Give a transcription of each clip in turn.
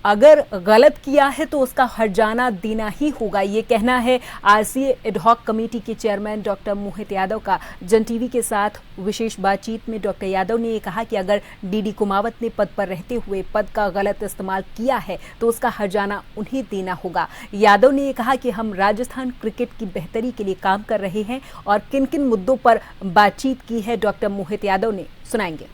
अगर गलत किया है तो उसका हर्जाना देना ही होगा। ये कहना है आरसीए एडहॉक कमेटी के चेयरमैन डॉक्टर मोहित यादव का। जन टीवी के साथ विशेष बातचीत में डॉक्टर यादव ने ये कहा कि अगर डीडी कुमावत ने पद पर रहते हुए पद का गलत इस्तेमाल किया है तो उसका हर्जाना उन्हें देना होगा। यादव ने ये कहा कि हम राजस्थान क्रिकेट की बेहतरी के लिए काम कर रहे हैं और किन किन मुद्दों पर बातचीत की है डॉक्टर मोहित यादव ने, सुनाएंगे।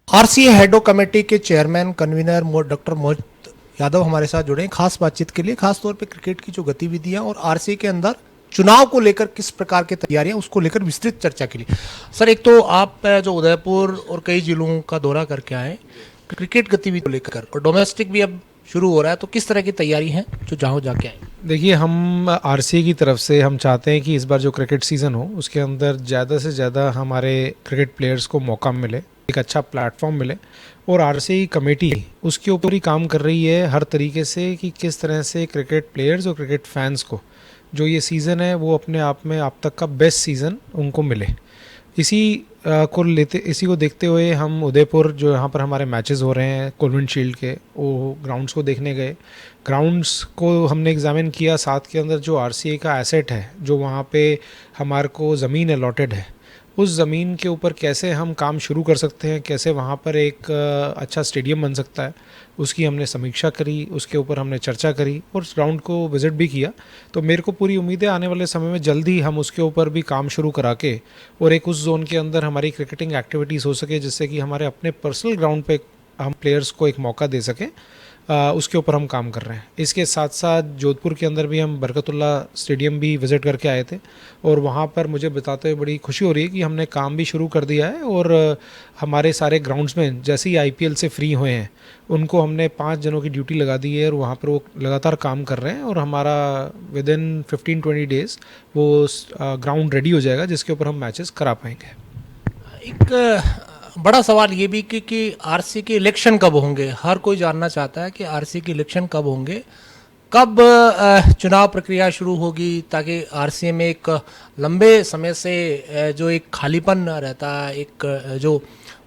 आरसीए हेडो कमेटी के चेयरमैन कन्वीनर डॉक्टर मोहित यादव हमारे साथ जुड़े हैं खास बातचीत के लिए, खास तौर पे क्रिकेट की जो गतिविधियां और आरसीए के अंदर चुनाव को लेकर किस प्रकार की तैयारियां, उसको लेकर विस्तृत चर्चा के लिए। सर, एक तो आप जो उदयपुर और कई जिलों का दौरा करके आए क्रिकेट गतिविधि को लेकर, और डोमेस्टिक भी अब शुरू हो रहा है, तो किस तरह की तैयारी है जो जहाँ जाके आए? देखिए, हम आरसीए की तरफ से हम चाहते हैं कि इस बार जो क्रिकेट सीज़न हो उसके अंदर ज़्यादा से ज़्यादा हमारे क्रिकेट प्लेयर्स को मौका मिले, एक अच्छा प्लेटफॉर्म मिले। और आरसीए कमेटी उसके ऊपर ही काम कर रही है हर तरीके से कि किस तरह से क्रिकेट प्लेयर्स और क्रिकेट फैंस को जो ये सीज़न है वो अपने आप में अब तक का बेस्ट सीज़न उनको मिले। इसी को देखते हुए हम उदयपुर, जो यहाँ पर हमारे मैचेस हो रहे हैं कोलविन शील्ड के, वो ग्राउंड्स को देखने गए। ग्राउंड्स को हमने एग्जामिन किया, साथ के अंदर जो आरसीए का एसेट है, जो वहाँ पे हमारे को ज़मीन अलॉटेड है, उस ज़मीन के ऊपर कैसे हम काम शुरू कर सकते हैं, कैसे वहाँ पर एक अच्छा स्टेडियम बन सकता है, उसकी हमने समीक्षा करी, उसके ऊपर हमने चर्चा करी और उस ग्राउंड को विज़िट भी किया। तो मेरे को पूरी उम्मीद है आने वाले समय में जल्दी हम उसके ऊपर भी काम शुरू करा के और एक उस जोन के अंदर हमारी क्रिकेटिंग एक्टिविटीज़ हो सके, जिससे कि हमारे अपने पर्सनल ग्राउंड पे हम प्लेयर्स को एक मौका दे सकें। उसके ऊपर हम काम कर रहे हैं। इसके साथ साथ जोधपुर के अंदर भी हम बरकतुल्ला स्टेडियम भी विज़िट करके आए थे और वहाँ पर मुझे बताते हुए बड़ी खुशी हो रही है कि हमने काम भी शुरू कर दिया है और हमारे सारे ग्राउंड्समैन जैसे ही आईपीएल से फ्री हुए हैं उनको हमने 5 जनों की ड्यूटी लगा दी है और वहाँ पर वो लगातार काम कर रहे हैं और हमारा विदिन 15-20 डेज़ वो ग्राउंड रेडी हो जाएगा जिसके ऊपर हम मैचेस करा पाएंगे। एक बड़ा सवाल ये भी कि आरसीए के इलेक्शन कब होंगे? हर कोई जानना चाहता है कि आरसीए के इलेक्शन कब होंगे, कब चुनाव प्रक्रिया शुरू होगी, ताकि आरसीए में एक लंबे समय से जो एक खालीपन रहता है, एक जो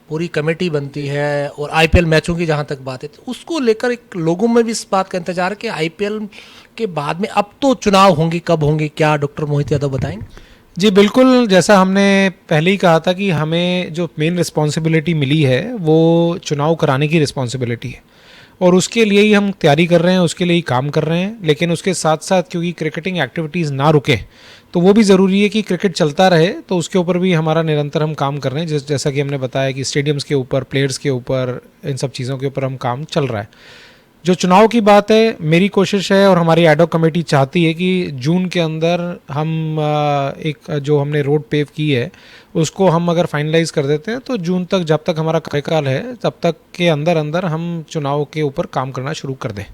पूरी कमेटी बनती है और आईपीएल मैचों की जहाँ तक बात है, तो उसको लेकर एक लोगों में भी इस बात का इंतजार है कि आईपीएल के बाद में अब तो चुनाव होंगे, कब होंगे, क्या डॉक्टर मोहित यादव बताएंगे? जी बिल्कुल, जैसा हमने पहले ही कहा था कि हमें जो मेन रिस्पॉन्सिबिलिटी मिली है वो चुनाव कराने की रिस्पॉन्सिबिलिटी है और उसके लिए ही हम तैयारी कर रहे हैं, उसके लिए ही काम कर रहे हैं। लेकिन उसके साथ साथ क्योंकि क्रिकेटिंग एक्टिविटीज़ ना रुके तो वो भी ज़रूरी है कि क्रिकेट चलता रहे, तो उसके ऊपर भी हमारा निरंतर हम काम कर रहे हैं। जैसा कि हमने बताया कि स्टेडियम्स के ऊपर, प्लेयर्स के ऊपर, इन सब चीज़ों के ऊपर हम काम चल रहा है। जो चुनाव की बात है, मेरी कोशिश है और हमारी एडहॉक कमेटी चाहती है कि जून के अंदर हम एक जो हमने रोड पेव की है उसको हम अगर फाइनलाइज कर देते हैं तो जून तक, जब तक हमारा कार्यकाल है तब तक के अंदर अंदर हम चुनाव के ऊपर काम करना शुरू कर दें।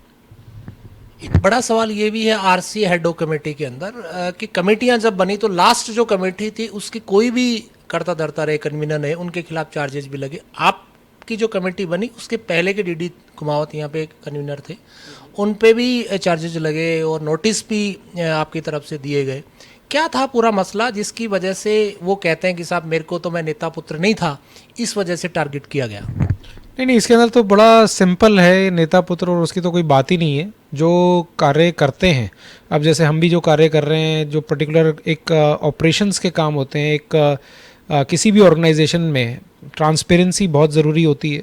एक बड़ा सवाल ये भी है आरसीए हेडो कमेटी के अंदर कि कमेटियां जब बनी तो लास्ट जो कमेटी थी उसकी कोई भी कर्ता धर्ता रहे, कन्वीनर रहे, उनके खिलाफ चार्जेस भी लगे। आपकी जो कमेटी बनी उसके पहले के डीडी कुमावत यहाँ पे कन्वीनर थे, उन पे भी चार्जेस लगे और नोटिस भी आपकी तरफ से दिए गए। क्या था पूरा मसला जिसकी वजह से वो कहते हैं कि साहब मेरे को तो, मैं नेता पुत्र नहीं था, इस वजह से टारगेट किया गया? नहीं, इसके अंदर तो बड़ा सिंपल है, नेता पुत्र और उसकी तो कोई बात ही नहीं है। जो कार्य करते हैं, अब जैसे हम भी जो कार्य कर रहे हैं, जो पर्टिकुलर एक ऑपरेशंस के काम होते हैं, एक किसी भी ऑर्गेनाइजेशन में ट्रांसपेरेंसी बहुत ज़रूरी होती है।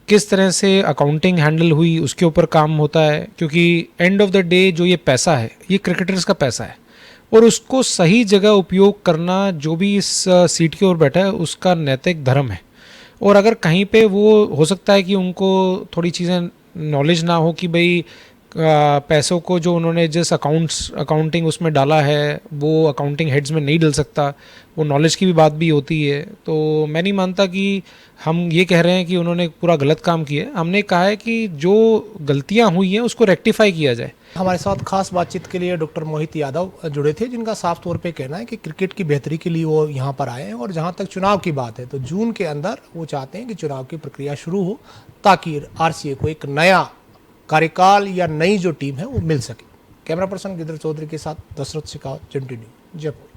किस तरह से अकाउंटिंग हैंडल हुई उसके ऊपर काम होता है, क्योंकि एंड ऑफ द डे जो ये पैसा है ये क्रिकेटर्स का पैसा है और उसको सही जगह उपयोग करना जो भी इस सीट के ऊपर बैठा है उसका नैतिक धर्म है। और अगर कहीं पे वो हो सकता है कि उनको थोड़ी चीज़ें नॉलेज ना हो कि भाई पैसों को जो उन्होंने जिस अकाउंटिंग उसमें डाला है वो अकाउंटिंग हेड्स में नहीं डल सकता, वो नॉलेज की भी बात भी होती है। तो मैं नहीं मानता कि हम ये कह रहे हैं कि उन्होंने पूरा गलत काम किया है। हमने कहा है कि जो गलतियां हुई हैं उसको रेक्टिफाई किया जाए। हमारे साथ खास बातचीत के लिए डॉक्टर मोहित यादव जुड़े थे, जिनका साफ तौर पे कहना है कि क्रिकेट की बेहतरी के लिए वो यहाँ पर आए हैं और जहाँ तक चुनाव की बात है तो जून के अंदर वो चाहते हैं कि चुनाव की प्रक्रिया शुरू हो ताकि आरसीए को एक नया कार्यकाल या नई जो टीम है वो मिल सके। कैमरा पर्सन गिदर चौधरी के साथ दशरथ शेखावत, जन टीवी, जयपुर।